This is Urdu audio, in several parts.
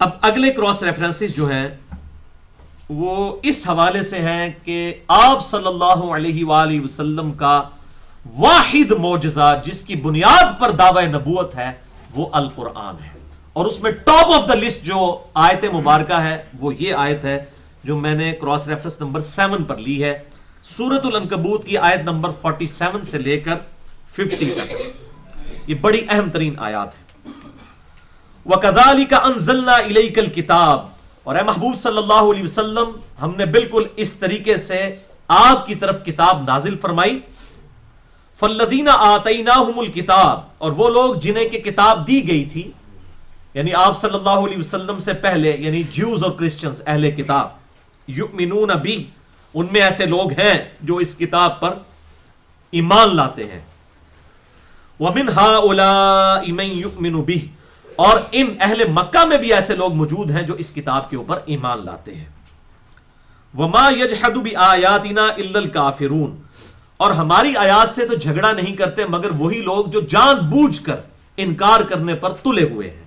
اب اگلے کراس ریفرنسز جو ہیں وہ اس حوالے سے ہیں کہ آپ صلی اللہ علیہ وآلہ وسلم کا واحد معجزہ جس کی بنیاد پر دعوی نبوت ہے وہ القرآن ہے، اور اس میں ٹاپ آف دا لسٹ جو آیت مبارکہ ہے وہ یہ آیت ہے جو میں نے کراس ریفرنس نمبر 7 پر لی ہے، سورۃ العنکبوت کی آیت نمبر 47 سے لے کر 50 تک. یہ بڑی اہم ترین آیات ہے. وَكَذَلِكَ أَنزَلْنَا إِلَيْكَ الْكِتَابَ، اور اے محبوب صلی اللہ علیہ وسلم ہم نے بالکل اس طریقے سے آپ کی طرف کتاب نازل فرمائی. فَالَّذِينَ آتَيْنَاهُمُ الْكِتَابَ، اور وہ لوگ جنہیں کہ کتاب دی گئی تھی، یعنی آپ صلی اللہ علیہ وسلم سے پہلے، یعنی جیوز اور کرسچنز اہل کتاب، یؤمنون بہ، ان میں ایسے لوگ ہیں جو اس کتاب پر ایمان لاتے ہیں. وَمِنْ هَؤُلَاءِ مَن يُؤْمِنُ بِهِ، اور ان اہل مکہ میں بھی ایسے لوگ موجود ہیں جو اس کتاب کے اوپر ایمان لاتے ہیں. وَمَا يَجْحَدُ بِآيَاتِنَا إِلَّا الْكَافِرُونَ، اور ہماری آیات سے تو جھگڑا نہیں کرتے مگر وہی لوگ جو جان بوجھ کر انکار کرنے پر تلے ہوئے ہیں.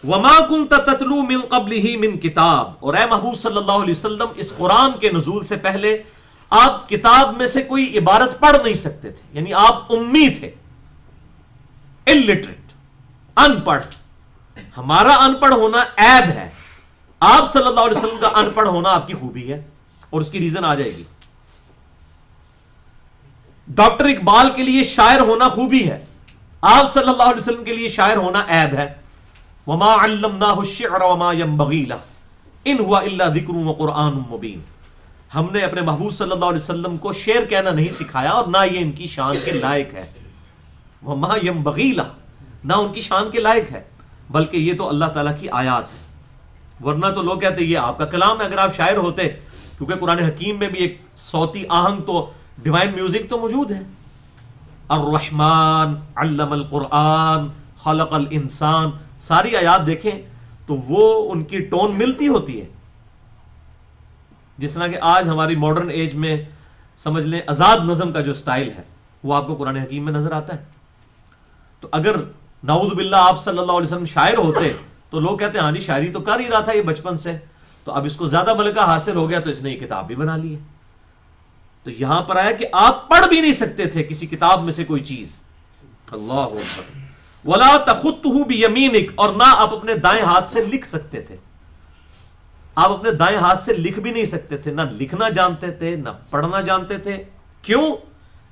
وَمَا كُنْتَ تَتْلُو مِن قَبْلِهِ مِن کتاب، اور اے محبوب صلی اللہ علیہ وسلم اس قرآن کے نزول سے پہلے آپ کتاب میں سے کوئی عبارت پڑھ نہیں سکتے تھے، یعنی آپ امی تھے، illiterate، ان پڑھ. ہمارا ان پڑھ ہونا عیب ہے، آپ صلی اللہ علیہ وسلم کا ان پڑھ ہونا آپ کی خوبی ہے، اور اس کی ریزن آ جائے گی. ڈاکٹر اقبال کے لیے شاعر ہونا خوبی ہے، آپ صلی اللہ علیہ وسلم کے لیے شاعر ہونا عیب ہے. وما علمناه الشعر وما ينبغي له ان هو الا ذکر وقرآن مبین، ہم نے اپنے محبوب صلی اللہ علیہ وسلم کو شعر کہنا نہیں سکھایا اور نہ یہ ان کی شان کے لائق ہے. وما ينبغي له، نہ ان کی شان کے لائق ہے، بلکہ یہ تو اللہ تعالیٰ کی آیات ہے. ورنہ تو لوگ کہتے ہیں یہ آپ کا کلام ہے، اگر آپ شاعر ہوتے، کیونکہ قرآن حکیم میں بھی ایک صوتی آہنگ تو ڈیوائن میوزک تو موجود ہے. الرحمن علم القرآن خلق الانسان، ساری آیات دیکھیں تو وہ ان کی ٹون ملتی ہوتی ہے. جس طرح کہ آج ہماری ماڈرن ایج میں سمجھ لیں آزاد نظم کا جو سٹائل ہے وہ آپ کو قرآن حکیم میں نظر آتا ہے. تو اگر نعوذ باللہ آپ صلی اللہ علیہ وسلم شاعر ہوتے تو لوگ کہتے ہیں ہاں جی شاعری تو کر ہی رہا تھا یہ بچپن سے، تو اب اس کو زیادہ ملکہ حاصل ہو گیا تو اس نے یہ کتاب بھی بنا لی ہے. تو یہاں پر آیا کہ آپ پڑھ بھی نہیں سکتے تھے کسی کتاب میں سے کوئی چیز. اللہ اکبر. وَلَا تَخُطُّهُ بِيَمِينِكَ، اور نہ آپ اپنے دائیں ہاتھ سے لکھ سکتے تھے. آپ اپنے دائیں ہاتھ سے لکھ بھی نہیں سکتے تھے، نہ لکھنا جانتے تھے نہ پڑھنا جانتے تھے. کیوں؟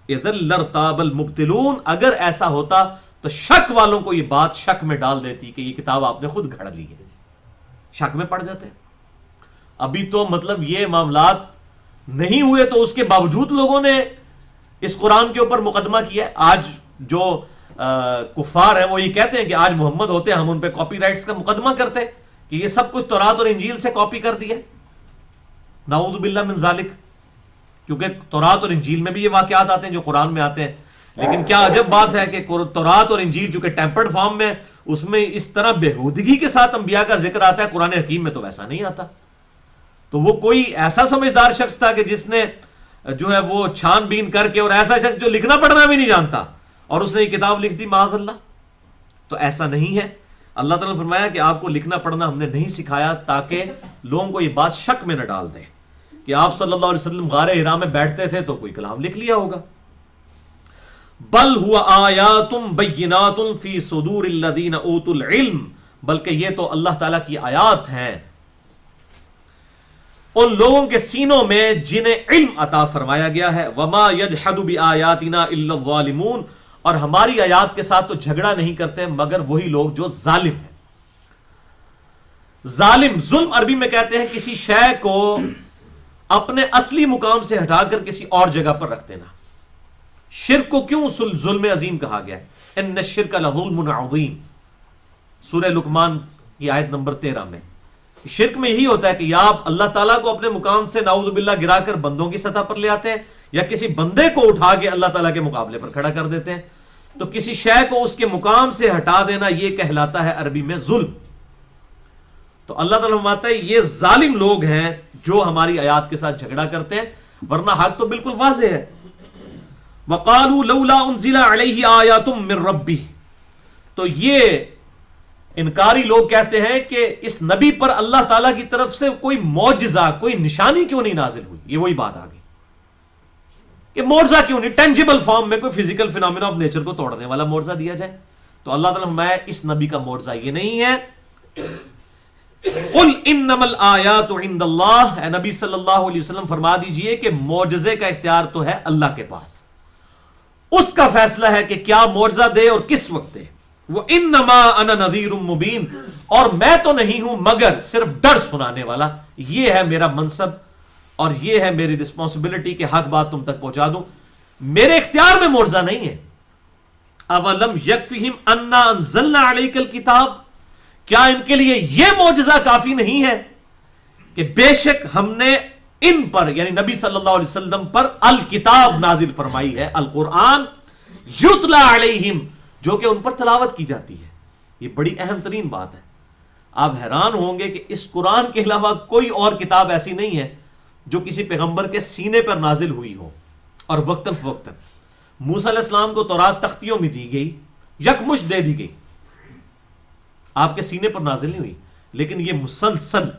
اِذًا لَارْتَابَ الْمُبْطِلُونَ، اگر ایسا ہوتا تو شک والوں کو یہ بات شک میں ڈال دیتی کہ یہ کتاب آپ نے خود گھڑ لی ہے، شک میں پڑ جاتے. ابھی تو مطلب یہ معاملات نہیں ہوئے تو اس کے باوجود لوگوں نے اس قرآن کے اوپر مقدمہ کیا ہے. آج جو کفار ہیں وہ یہ کہتے ہیں کہ آج محمد ہوتے ہم ان پہ کاپی رائٹس کا مقدمہ کرتے کہ یہ سب کچھ تورات اور انجیل سے کاپی کر دیا. نعوذ باللہ من ذالک، کیونکہ تورات اور انجیل میں بھی یہ واقعات آتے ہیں جو قرآن میں آتے ہیں. لیکن کیا عجب بات ہے کہ تورات اور انجیل جو کہ ٹیمپرڈ فارم میں، اس میں اس طرح بےہودگی کے ساتھ انبیاء کا ذکر آتا ہے، قرآن حکیم میں تو ویسا نہیں آتا. تو وہ کوئی ایسا سمجھدار شخص تھا کہ جس نے جو ہے وہ چھان بین کر کے، اور ایسا شخص جو لکھنا پڑھنا بھی نہیں جانتا اور اس نے یہ کتاب لکھ دی، معاذ اللہ. تو ایسا نہیں ہے. اللہ تعالیٰ نے فرمایا کہ آپ کو لکھنا پڑھنا ہم نے نہیں سکھایا تاکہ لوگوں کو یہ بات شک میں نہ ڈال دیں کہ آپ صلی اللہ علیہ وسلم غار حرا میں بیٹھتے تھے تو کوئی کلام لکھ لیا ہوگا. بل ہوا آیات بینات فی صدور الذین اوتوا العلم، بلکہ یہ تو اللہ تعالیٰ کی آیات ہیں ان لوگوں کے سینوں میں جنہیں علم عطا فرمایا گیا ہے. وما یجحد بآیاتنا الا الظالمون، اور ہماری آیات کے ساتھ تو جھگڑا نہیں کرتے مگر وہی لوگ جو ظالم ہیں. ظالم، ظلم عربی میں کہتے ہیں کسی شے کو اپنے اصلی مقام سے ہٹا کر کسی اور جگہ پر رکھ دینا. شرک کو کیوں ظلم عظیم کہا گیا ہے؟ ان الشرک لظلم عظیم، سورہ لقمان کی آیت نمبر 13 میں. شرک میں یہی ہوتا ہے کہ یا آپ اللہ تعالیٰ کو اپنے مقام سے نعوذ باللہ گرا کر بندوں کی سطح پر لے آتے ہیں، یا کسی بندے کو اٹھا کے اللہ تعالیٰ کے مقابلے پر کھڑا کر دیتے ہیں. تو کسی شے کو اس کے مقام سے ہٹا دینا یہ کہلاتا ہے عربی میں ظلم. تو اللہ تعالیٰ فرماتا ہے یہ ظالم لوگ ہیں جو ہماری آیات کے ساتھ جھگڑا کرتے ہیں، ورنہ حق تو بالکل واضح ہے. وَقَالُوا لَوْلَا أُنزِلَ عَلَيْهِ آيَاتٌ مِّن رَبِّهِ، تو یہ انکاری لوگ کہتے ہیں کہ اس نبی پر اللہ تعالیٰ کی طرف سے کوئی معجزہ، کوئی نشانی کیوں نہیں نازل ہوئی؟ یہ وہی بات آ گئی کہ معجزہ کیوں نہیں، ٹینجیبل فارم میں کوئی فزیکل فینومینا آف نیچر کو توڑنے والا معجزہ دیا جائے. تو اللہ تعالیٰ میں اس نبی کا معجزہ یہ نہیں ہے. قل انما الآیات عند اللہ، اے نبی صلی اللہ علیہ وسلم فرما دیجئے کہ معجزے کا اختیار تو ہے اللہ کے پاس، اس کا فیصلہ ہے کہ کیا معجزہ دے اور کس وقت دے. وَإِنَّمَا أَنَا نَذِيرٌ مُبِينٌ، اور میں تو نہیں ہوں مگر صرف ڈر سنانے والا. یہ ہے میرا منصب اور یہ ہے میری رسپانسبلٹی کہ حق بات تم تک پہنچا دوں. میرے اختیار میں معجزہ نہیں ہے. اولم یکفہم انا انزلنا علیک الکتاب، کیا ان کے لیے یہ معجزہ کافی نہیں ہے کہ بے شک ہم نے ان پر یعنی نبی صلی اللہ علیہ وسلم پر الکتاب نازل فرمائی ہے، القرآن یتلا علیہم، جو کہ ان پر تلاوت کی جاتی ہے. یہ بڑی اہم ترین بات ہے. آپ حیران ہوں گے کہ اس قرآن کے علاوہ کوئی اور کتاب ایسی نہیں ہے جو کسی پیغمبر کے سینے پر نازل ہوئی ہو اور وقتاً فوقتاً. موسیٰ علیہ السلام کو تورات تختیوں میں دی گئی، یکمشت دے دی گئی، آپ کے سینے پر نازل نہیں ہوئی. لیکن یہ مسلسل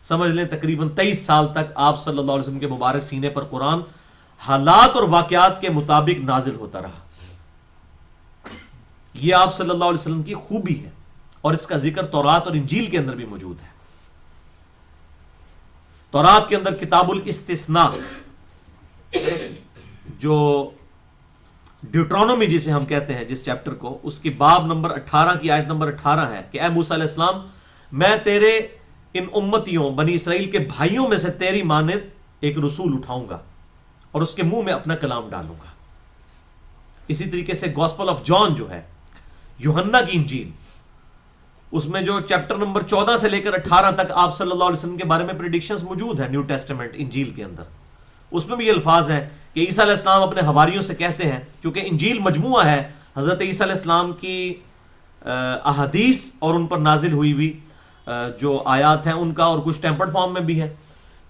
سمجھ لیں تقریباً 23 سال تک آپ صلی اللہ علیہ وسلم کے مبارک سینے پر قرآن حالات اور واقعات کے مطابق نازل ہوتا رہا. یہ آپ صلی اللہ علیہ وسلم کی خوبی ہے اور اس کا ذکر تورات اور انجیل کے اندر بھی موجود ہے. تورات کے اندر کتاب الاستثناء، جو ڈیوٹرانومی جسے ہم کہتے ہیں جس چیپٹر کو، اس کی باب نمبر 18 کی آیت نمبر 18 ہے کہ اے موسیٰ علیہ السلام، میں تیرے ان امتیوں بنی اسرائیل کے بھائیوں میں سے تیری مانند ایک رسول اٹھاؤں گا اور اس کے منہ میں اپنا کلام ڈالوں گا. اسی طریقے سے گوسپل آف جان جو ہے، یوحنا کی انجیل، اس میں جو چیپٹر نمبر 14 سے لے کر 18 تک آپ صلی اللہ علیہ وسلم کے بارے میں پریڈکشنز موجود ہیں نیو ٹیسٹمنٹ انجیل کے اندر. اس میں بھی یہ الفاظ ہیں کہ عیسیٰ علیہ السلام اپنے حواریوں سے کہتے ہیں، کیونکہ انجیل مجموعہ ہے حضرت عیسیٰ علیہ السلام کی احادیث اور ان پر نازل ہوئی ہوئی جو آیات ہیں ان کا، اور کچھ ٹیمپرڈ فارم میں بھی ہے.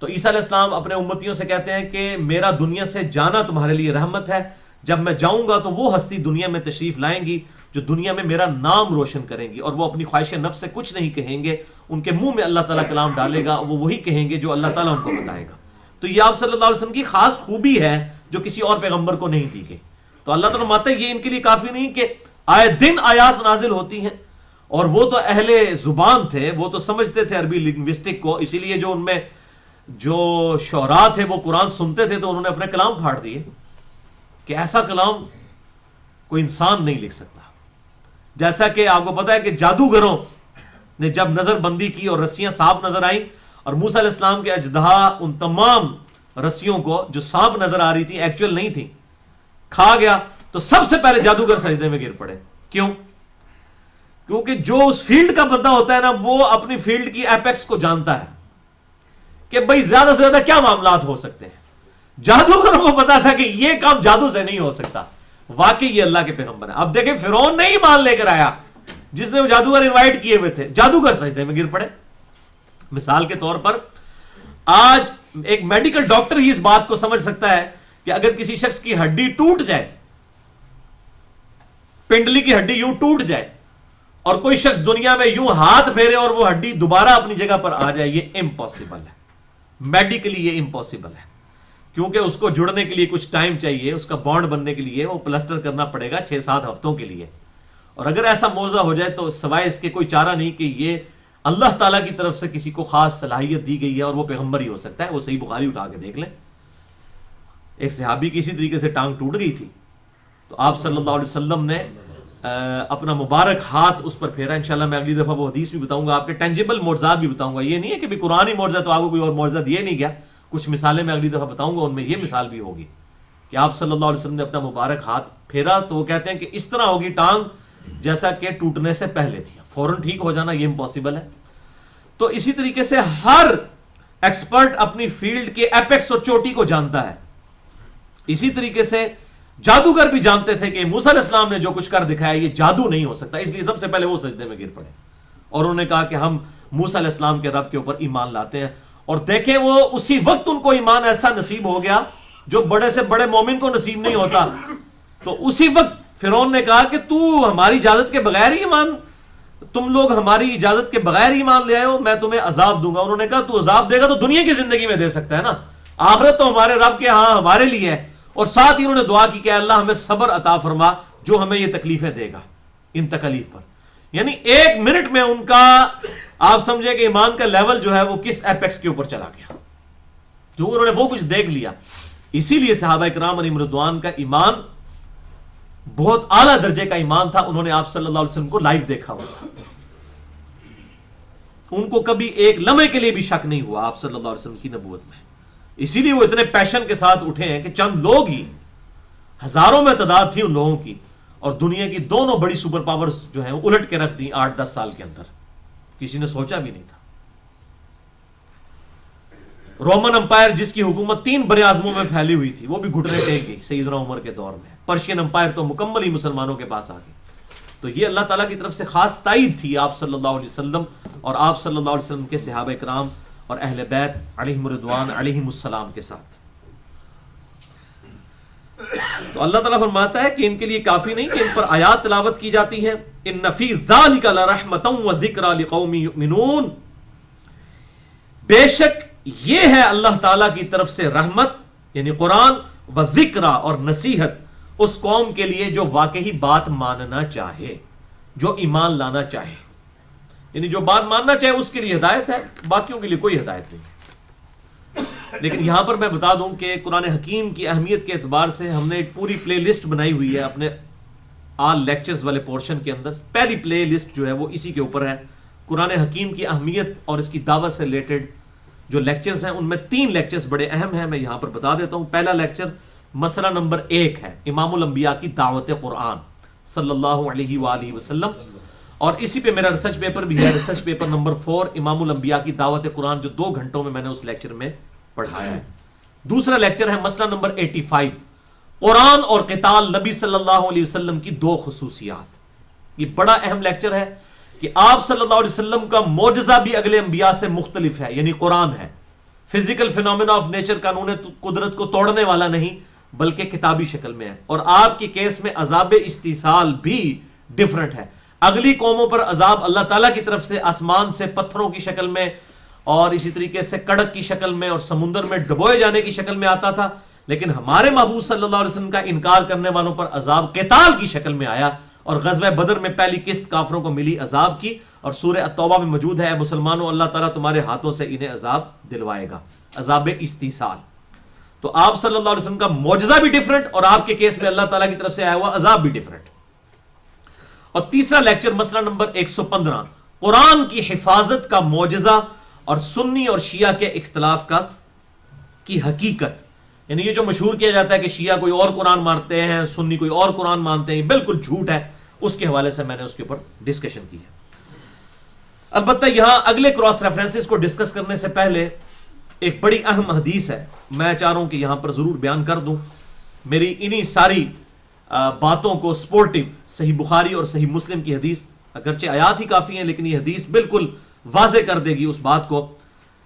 تو عیسیٰ علیہ السلام اپنے امتیوں سے کہتے ہیں کہ میرا دنیا سے جانا تمہارے لیے رحمت ہے، جب میں جاؤں گا تو وہ ہستی دنیا میں تشریف لائیں گی جو دنیا میں میرا نام روشن کریں گی، اور وہ اپنی خواہش نفس سے کچھ نہیں کہیں گے، ان کے منہ میں اللہ تعالیٰ کلام ڈالے گا، وہ وہی کہیں گے جو اللہ تعالیٰ ان کو بتائے گا. تو یہ آپ صلی اللہ علیہ وسلم کی خاص خوبی ہے جو کسی اور پیغمبر کو نہیں دی گئی. تو اللہ تعالیٰ ماتا ہے یہ ان کے لیے کافی نہیں کہ آئے دن آیات نازل ہوتی ہیں، اور وہ تو اہل زبان تھے، وہ تو سمجھتے تھے عربی لنگوسٹک کو، اسی لیے جو ان میں جو شعراء تھے وہ قرآن سنتے تھے تو انہوں نے اپنے کلام پھاڑ دیے کہ ایسا کلام کوئی انسان نہیں لکھ سکتا. جیسا کہ آپ کو پتا ہے کہ جادوگروں نے جب نظر بندی کی اور رسیاں سانپ نظر آئیں، اور موسیٰ علیہ السلام کے اژدہا ان تمام رسیوں کو جو سانپ نظر آ رہی تھی ایکچوئل نہیں تھی کھا گیا، تو سب سے پہلے جادوگر سجدے میں گر پڑے. کیوں؟ کیونکہ جو اس فیلڈ کا بندہ ہوتا ہے نا، وہ اپنی فیلڈ کی ایپیکس کو جانتا ہے کہ بھئی زیادہ سے زیادہ کیا معاملات ہو سکتے ہیں. جادوگروں کو پتا تھا کہ یہ کام جادو سے نہیں ہو سکتا. واقعی یہ اللہ کے پیغمبر ہیں. اب دیکھیں فرعون نہیں مان لے کر آیا جس نے وہ جادوگر انوائٹ کیے ہوئے تھے، جادوگر سجدے میں گر پڑے. مثال کے طور پر آج ایک میڈیکل ڈاکٹر ہی اس بات کو سمجھ سکتا ہے کہ اگر کسی شخص کی ہڈی ٹوٹ جائے، پنڈلی کی ہڈی یوں ٹوٹ جائے، اور کوئی شخص دنیا میں یوں ہاتھ پھیرے اور وہ ہڈی دوبارہ اپنی جگہ پر آ جائے، یہ امپاسبل ہے. میڈیکلی یہ امپاسبل ہے، کیونکہ اس کو جڑنے کے لیے کچھ ٹائم چاہیے، اس کا بانڈ بننے کے لیے وہ پلسٹر کرنا پڑے گا 6-7 ہفتوں کے لیے. اور اگر ایسا معجزہ ہو جائے تو سوائے اس کے کوئی چارہ نہیں کہ یہ اللہ تعالیٰ کی طرف سے کسی کو خاص صلاحیت دی گئی ہے اور وہ پیغمبر ہی ہو سکتا ہے. وہ صحیح بخاری اٹھا کے دیکھ لیں، ایک صحابی کی اسی طریقے سے ٹانگ ٹوٹ گئی تھی تو آپ صلی اللہ علیہ وسلم نے اپنا مبارک ہاتھ اس پر پھیرا. انشاءاللہ میں اگلی دفعہ وہ حدیث بھی بتاؤں گا، آپ کے ٹینجیبل معجزات بھی بتاؤں گا. یہ نہیں ہے کہ بھی قرآن ہی معجزہ تو آپ کو کوئی اور معجزہ دیا نہیں گیا. کچھ مثالیں میں اگلی دفعہ بتاؤں گا، ان میں یہ مثال بھی ہوگی کہ آپ صلی اللہ علیہ وسلم نے اپنا مبارک ہاتھ پھیرا تو وہ کہتے ہیں کہ اس طرح ہوگی ٹانگ جیسا کہ ٹوٹنے سے پہلے تھی. فوراً ٹھیک ہو جانا یہ امپاسبل ہے. تو اسی طریقے سے ہر ایکسپرٹ اپنی فیلڈ کے ایپیکس اور چوٹی کو جانتا ہے. اسی طریقے سے جادوگر بھی جانتے تھے کہ موسیٰ علیہ السلام نے جو کچھ کر دکھایا یہ جادو نہیں ہو سکتا، اس لیے سب سے پہلے وہ سجدے میں گر پڑے اور انہوں نے کہا کہ ہم موسیٰ علیہ السلام کے رب کے اوپر ایمان لاتے ہیں. اور دیکھیں وہ اسی وقت ان کو ایمان ایسا نصیب ہو گیا جو بڑے سے بڑے مومن کو نصیب نہیں ہوتا. تو اسی وقت فرعون نے کہا کہ تو ہماری اجازت کے بغیر ہی ایمان تم لوگ ہماری اجازت کے بغیر ایمان لے آئے ہو، میں تمہیں عذاب دوں گا. انہوں نے کہا تو عذاب دے گا تو دنیا کی زندگی میں دے سکتا ہے نا، آخرت تو ہمارے رب کے ہاں ہمارے لیے ہے. اور ساتھ ہی انہوں نے دعا کی کہ اللہ ہمیں صبر عطا فرما جو ہمیں یہ تکلیفیں دے گا ان تکلیف پر. یعنی ایک منٹ میں ان کا آپ سمجھے کہ ایمان کا لیول جو ہے وہ کس ایپیکس کے اوپر چلا گیا، جو انہوں نے وہ کچھ دیکھ لیا. اسی لیے صحابہ کرام علیہم رضوان کا ایمان بہت اعلیٰ درجے کا ایمان تھا. انہوں نے آپ صلی اللہ علیہ وسلم کو لائیو دیکھا ہوا تھا، ان کو کبھی ایک لمحے کے لیے بھی شک نہیں ہوا آپ صلی اللہ علیہ وسلم کی نبوت میں. اسی لیے وہ اتنے پیشن کے ساتھ اٹھے ہیں کہ چند لوگ ہی، ہزاروں میں تعداد تھی ان لوگوں کی، اور دنیا کی دونوں بڑی سپر پاورز جو ہیں وہ الٹ کے رکھ دی 8-10 سال کے اندر. کسی نے سوچا بھی نہیں تھا. رومن امپائر جس کی حکومت 3 بر اعظموں میں پھیلی ہوئی تھی وہ بھی گھٹنے ٹیک گئی سیدنا عمر کے دور میں. پرشین امپائر تو مکمل ہی مسلمانوں کے پاس آ گئی. تو یہ اللہ تعالیٰ کی طرف سے خاص تائید تھی آپ صلی اللہ علیہ وسلم اور آپ صلی اللہ علیہ وسلم کے صحابہ کرام اور اہل بیت علیہم رضوان علیہم السلام کے ساتھ. تو اللہ تعالیٰ فرماتا ہے کہ ان کے لیے کافی نہیں کہ ان پر آیات تلاوت کی جاتی ہیں. ان فی ذالک لرحمۃ وذکریٰ لقوم یؤمنون، بے شک یہ ہے اللہ تعالیٰ کی طرف سے رحمت یعنی قرآن، و ذکرہ اور نصیحت اس قوم کے لیے جو واقعی بات ماننا چاہے، جو ایمان لانا چاہے. یعنی جو بات ماننا چاہے اس کے لیے ہدایت ہے، باقیوں کے لیے کوئی ہدایت نہیں ہے. لیکن یہاں پر میں بتا دوں کہ قرآن حکیم کی اہمیت کے اعتبار سے ہم نے ایک پوری پلے لسٹ بنائی ہوئی ہے اپنے آل لیکچرز والے پورشن کے اندر. پہلی پلے لسٹ جو ہے وہ اسی کے اوپر ہے. قرآن حکیم کی اہمیت اور اس کی دعوت سے ریلیٹڈ جو لیکچرز ہیں ان میں 3 لیکچرز بڑے اہم ہیں، میں یہاں پر بتا دیتا ہوں. پہلا لیکچر مسئلہ نمبر 1 ہے امام الانبیاء کی دعوت قرآن صلی اللہ علیہ وآلہ وسلم، اور اسی پہ میرا ریسرچ پیپر بھی ہے، ریسرچ پیپر نمبر 4 امام الانبیاء کی دعوت قرآن، جو 2 گھنٹوں میں نے اس لیکچر میں پڑھایا ہے. دوسرا لیکچر ہے مسئلہ نمبر 85 قرآن اور قتال نبی صلی اللہ علیہ وسلم کی 2 خصوصیات. یہ بڑا اہم لیکچر ہے کہ آپ صلی اللہ علیہ وسلم کا معجزہ بھی اگلے انبیاء سے مختلف ہے، یعنی قرآن ہے. فزیکل فینومینا آف نیچر، قانون قدرت کو توڑنے والا نہیں بلکہ کتابی شکل میں ہے. اور آپ کے کیس میں عذاب استیصال بھی ڈیفرنٹ ہے. اگلی قوموں پر عذاب اللہ تعالیٰ کی طرف سے آسمان سے پتھروں کی شکل میں اور اسی طریقے سے کڑک کی شکل میں اور سمندر میں ڈبوئے جانے کی شکل میں آتا تھا، لیکن ہمارے محبوب صلی اللہ علیہ وسلم کا انکار کرنے والوں پر عذاب قتال کی شکل میں آیا. اور غزوہ بدر میں پہلی قسط کافروں کو ملی عذاب کی، اور سورہ التوبہ میں موجود ہے اے مسلمانوں اللہ تعالیٰ تمہارے ہاتھوں سے انہیں عذاب دلوائے گا، عذاب استیصال. تو آپ صلی اللہ علیہ وسلم کا معجزہ بھی ڈیفرنٹ اور آپ کے کیس میں اللہ تعالیٰ کی طرف سے آیا ہوا عذاب بھی ڈیفرنٹ. اور تیسرا لیکچر مسئلہ نمبر 115 قرآن کی حفاظت کا معجزہ اور سنی اور شیعہ کے اختلاف کی حقیقت. یعنی یہ جو مشہور کیا جاتا ہے کہ شیعہ کوئی اور قرآن مانتے ہیں، سنی کوئی اور قرآن مانتے ہیں، بالکل جھوٹ ہے. اس کے حوالے سے میں نے اس کے اوپر ڈسکشن کی ہے. البتہ یہاں اگلے کراس ریفرنسز کو ڈسکس کرنے سے پہلے ایک بڑی اہم حدیث ہے، میں چاہ رہا ہوں کہ یہاں پر ضرور بیان کر دوں. میری انہی ساری باتوں کو سپورٹیو صحیح بخاری اور صحیح مسلم کی حدیث، اگرچہ آیات ہی کافی ہیں لیکن یہ حدیث بالکل واضح کر دے گی اس بات کو.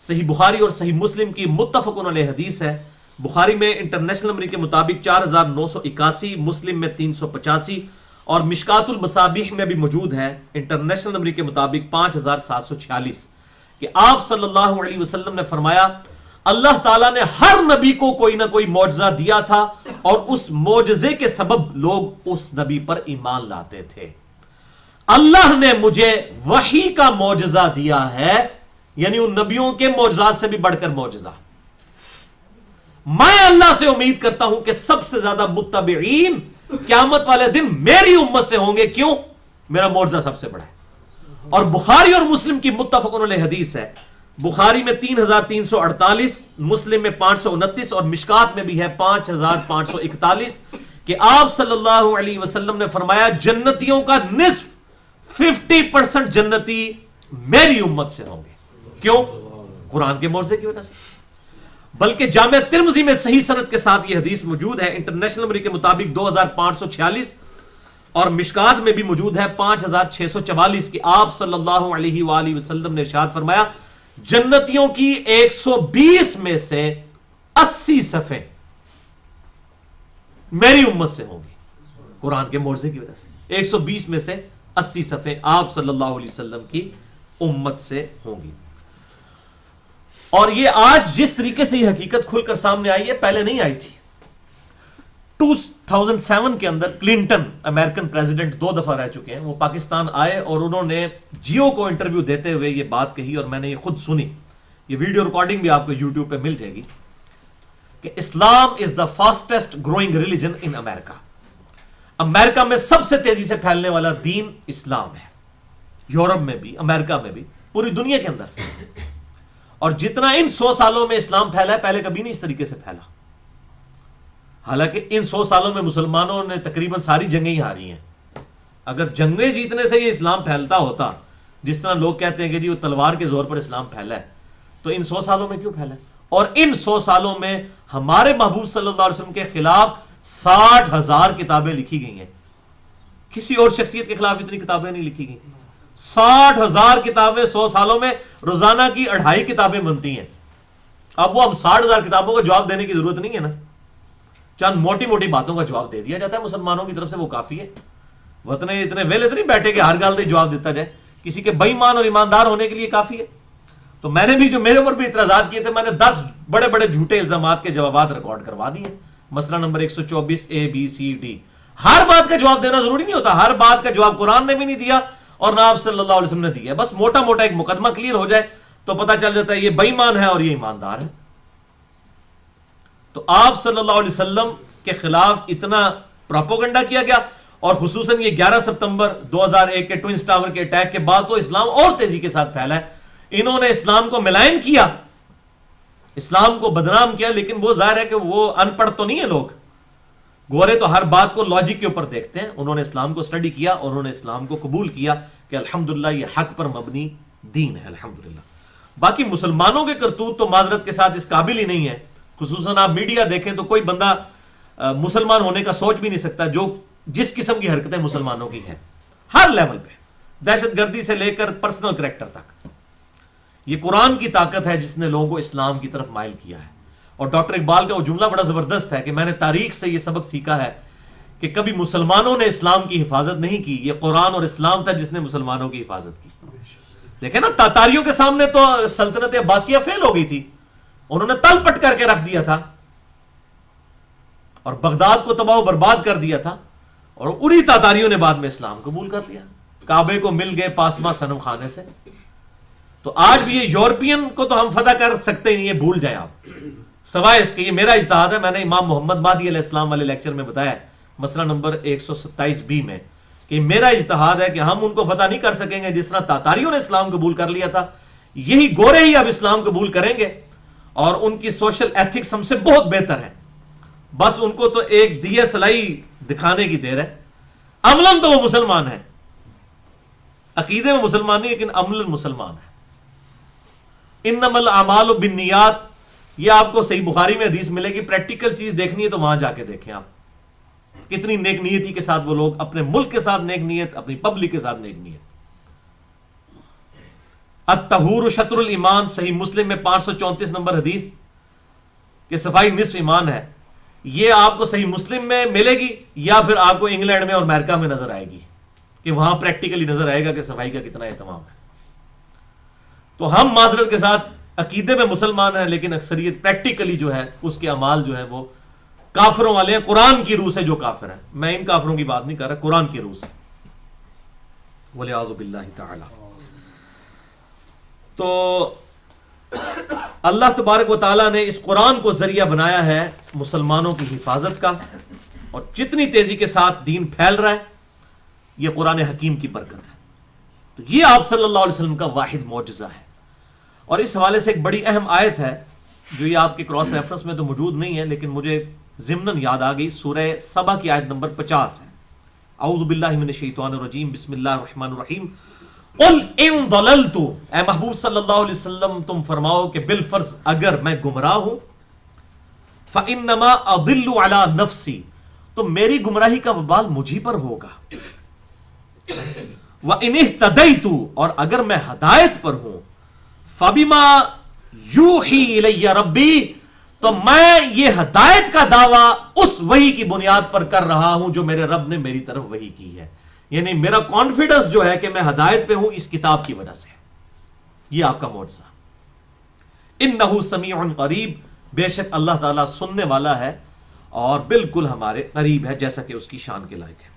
صحیح بخاری اور صحیح مسلم کی متفق علیہ حدیث ہے. بخاری میں انٹرنیشنل نمبر کے مطابق 4981، مسلم میں 385 اور مشکات المصابیح میں بھی موجود ہے انٹرنیشنل نمبر کے مطابق 5746 کہ آپ صلی اللہ علیہ وسلم نے فرمایا اللہ تعالیٰ نے ہر نبی کو کوئی نہ کوئی معجزہ دیا تھا اور اس معجزے کے سبب لوگ اس نبی پر ایمان لاتے تھے. اللہ نے مجھے وحی کا معجزہ دیا ہے، یعنی ان نبیوں کے معجزات سے بھی بڑھ کر معجزہ. میں اللہ سے امید کرتا ہوں کہ سب سے زیادہ متبعین قیامت والے دن میری امت سے ہوں گے. کیوں؟ میرا معجزہ سب سے بڑا ہے. اور بخاری اور مسلم کی متفق علیہ حدیث ہے. بخاری میں 3348، مسلم میں 529 اور مشکات میں بھی ہے 5541 کہ آپ صلی اللہ علیہ وسلم نے فرمایا جنتیوں کا نصف 50% جنتی میری امت سے ہوں گے. کیوں؟ قرآن کے معجزے کی وجہ سے. بلکہ جامع ترمذی میں صحیح سند کے ساتھ یہ حدیث موجود ہے انٹرنیشنل نمبر کے مطابق 2546 اور مشکات میں بھی موجود ہے 5644 کہ آپ صلی اللہ علیہ وآلہ وسلم نے ارشاد فرمایا جنتیوں کی 120 میں سے 80 صفیں میری امت سے ہوں گی قرآن کے معجزے کی وجہ سے. 120 میں سے 80 صفحے آپ صلی اللہ علیہ وسلم کی امت سے ہوں گی. اور یہ آج جس طریقے سے یہ حقیقت کھل کر سامنے آئی ہے پہلے نہیں آئی تھی. 2007 کے اندر کلنٹن امریکن پریزیڈنٹ 2 دفعہ رہ چکے ہیں, وہ پاکستان آئے اور انہوں نے جیو کو انٹرویو دیتے ہوئے یہ بات کہی, اور میں نے یہ خود سنی, یہ ویڈیو ریکارڈنگ بھی آپ کو یوٹیوب پہ مل جائے گی, کہ اسلام از دا فاسٹسٹ گروئنگ ریلیجن ان امریکہ. امریکہ میں سب سے تیزی سے پھیلنے والا دین اسلام ہے, یورپ میں بھی, امریکہ میں بھی, پوری دنیا کے اندر. اور جتنا ان 100 سالوں میں اسلام پھیلا ہے پہلے کبھی نہیں اس طریقے سے پھیلا. حالانکہ ان 100 سالوں میں مسلمانوں نے تقریباً ساری جنگیں ہی ہاری ہیں. اگر جنگیں جیتنے سے یہ اسلام پھیلتا ہوتا, جس طرح لوگ کہتے ہیں کہ جی وہ تلوار کے زور پر اسلام پھیلا ہے, تو ان 100 سالوں میں کیوں پھیلا ہے؟ اور ان 100 سالوں میں ہمارے محبوب صلی اللہ علیہ وسلم کے خلاف 60,000 کتابیں لکھی گئی ہیں. کسی اور شخصیت کے خلاف اتنی کتابیں نہیں لکھی گئی. 60,000 کتابیں 100 سالوں میں روزانہ کی 2.5 کتابیں بنتی ہیں. اب وہ ہم 60,000 کتابوں کا جواب دینے کی ضرورت نہیں ہے نا, چند موٹی موٹی باتوں کا جواب دے دیا جاتا ہے مسلمانوں کی طرف سے, وہ کافی ہے. وطنے اتنے ویلے تو نہیں بیٹھے کہ ہر گال دے جواب دیتا جائے, کسی کے بے ایمان اور ایماندار ہونے کے لیے کافی ہے. تو میں نے بھی جو میرے اوپر بھی اعتراضات کیے تھے, میں نے 10 بڑے بڑے جھوٹے الزامات کے جوابات ریکارڈ کروا دیے. مسئلہ نمبر 124 ABCD. ہر بات کا جواب دینا ضروری نہیں ہوتا, ہر بات کا جواب قرآن نے بھی نہیں دیا اور نہ آپ صلی اللہ علیہ وسلم نے دیا. بس موٹا موٹا ایک مقدمہ کلیئر ہو جائے تو پتہ چل جاتا ہے یہ بے ایمان ہے اور یہ ایماندار ہے. تو آپ صلی اللہ علیہ وسلم کے خلاف اتنا پروپیگنڈا کیا گیا, اور خصوصاً یہ 11 ستمبر 2001 کے ٹوئنز ٹاور کے اٹیک کے بعد تو اسلام اور تیزی کے ساتھ پھیلا ہے. انہوں نے اسلام کو ملائن کیا, اسلام کو بدنام کیا, لیکن وہ ظاہر ہے کہ وہ ان پڑھ تو نہیں ہے لوگ, گورے تو ہر بات کو لاجک کے اوپر دیکھتے ہیں. انہوں نے اسلام کو اسٹڈی کیا اور انہوں نے اسلام کو قبول کیا کہ الحمدللہ یہ حق پر مبنی دین ہے الحمدللہ. باقی مسلمانوں کے کرتوت تو معذرت کے ساتھ اس قابل ہی نہیں ہے. خصوصاً آپ میڈیا دیکھیں تو کوئی بندہ مسلمان ہونے کا سوچ بھی نہیں سکتا جو جس قسم کی حرکتیں مسلمانوں کی ہیں ہر لیول پہ, دہشت گردی سے لے کر پرسنل کریکٹر تک. یہ قرآن کی طاقت ہے جس نے لوگوں کو اسلام کی طرف مائل کیا ہے. اور ڈاکٹر اقبال کا وہ جملہ بڑا زبردست ہے کہ میں نے تاریخ سے یہ سبق سیکھا ہے کہ کبھی مسلمانوں نے اسلام کی حفاظت نہیں کی, یہ قرآن اور اسلام تھا جس نے مسلمانوں کی حفاظت کی. دیکھیں نا, تاتاریوں کے سامنے تو سلطنت عباسیہ فیل ہو گئی تھی, انہوں نے تل پٹ کر کے رکھ دیا تھا اور بغداد کو تباہ و برباد کر دیا تھا, اور انہی تاتاریوں نے بعد میں اسلام قبول کر لیا. کعبے کو مل گئے پاسما صنم خانے سے. تو آج بھی یہ یورپین کو تو ہم فتح کر سکتے ہی نہیں, یہ بھول جائیں آپ, سوائے اس کے یہ میرا اجتہاد ہے. میں نے امام محمد مہدی علیہ السلام والے لیکچر میں بتایا مسئلہ نمبر 127B میں کہ میرا اجتہاد ہے کہ ہم ان کو فتح نہیں کر سکیں گے جس طرح تاتاریوں نے اسلام قبول کر لیا تھا. یہی گورے ہی اب اسلام قبول کریں گے, اور ان کی سوشل ایتھکس ہم سے بہت بہتر ہے. بس ان کو تو ایک دیے سلائی دکھانے کی دیر ہے. عملاً تو وہ مسلمان ہے, عقیدے میں مسلمان نہیں لیکن عملاً مسلمان ہے. انما الاعمال بالنیات, یہ آپ کو صحیح بخاری میں حدیث ملے گی. پریکٹیکل چیز دیکھنی ہے تو وہاں جا کے دیکھیں آپ کتنی نیک نیتی کے ساتھ وہ لوگ اپنے ملک کے ساتھ نیک نیت, اپنی پبلک کے ساتھ نیک نیت. الطہور شطر الایمان, صحیح مسلم میں 534 نمبر حدیث کہ صفائی نصف ایمان ہے. یہ آپ کو صحیح مسلم میں ملے گی یا پھر آپ کو انگلینڈ میں اور امریکہ میں نظر آئے گی, کہ وہاں پریکٹیکلی نظر آئے گا کہ صفائی کا کتنا اہتمام ہے. تو ہم معذرت کے ساتھ عقیدے میں مسلمان ہیں لیکن اکثریت پریکٹیکلی جو ہے اس کے اعمال جو ہیں وہ کافروں والے ہیں, قرآن کی روح سے جو کافر ہیں. میں ان کافروں کی بات نہیں کر رہا, قرآن کی روح سے. وَلِعَاذُ بِاللَّهِ تَعَالَى. تو اللہ تبارک و تعالیٰ نے اس قرآن کو ذریعہ بنایا ہے مسلمانوں کی حفاظت کا, اور جتنی تیزی کے ساتھ دین پھیل رہا ہے یہ قرآن حکیم کی برکت ہے. تو یہ آپ صلی اللہ علیہ وسلم کا واحد معجزہ ہے. اور اس حوالے سے ایک بڑی اہم آیت ہے جو یہ آپ کے کراس ریفرنس میں تو موجود نہیں ہے لیکن مجھے ضمناً یاد آ گئی. سورہ سبا کی آیت نمبر 50 ہے. اعوذ باللہ من الشیطان الرجیم, بسم اللہ الرحمن الرحیم. قل ان ضللت, اے محبوب صلی اللہ علیہ وسلم تم فرماؤ کہ بالفرض اگر میں گمراہ ہوں, فانما اضل علی نفسی, تو میری گمراہی کا وبال مجھی پر ہوگا. وان اہتدیت, اور اگر میں ہدایت پر ہوں, فبما یوحی الی ربی, تو میں یہ ہدایت کا دعویٰ اس وحی کی بنیاد پر کر رہا ہوں جو میرے رب نے میری طرف وحی کی ہے. یعنی میرا کانفیڈنس جو ہے کہ میں ہدایت پہ ہوں اس کتاب کی وجہ سے. یہ آپ کا معجزہ. انہ سمیع قریب، بے شک اللہ تعالیٰ سننے والا ہے اور بالکل ہمارے قریب ہے، جیسا کہ اس کی شان کے لائق ہے.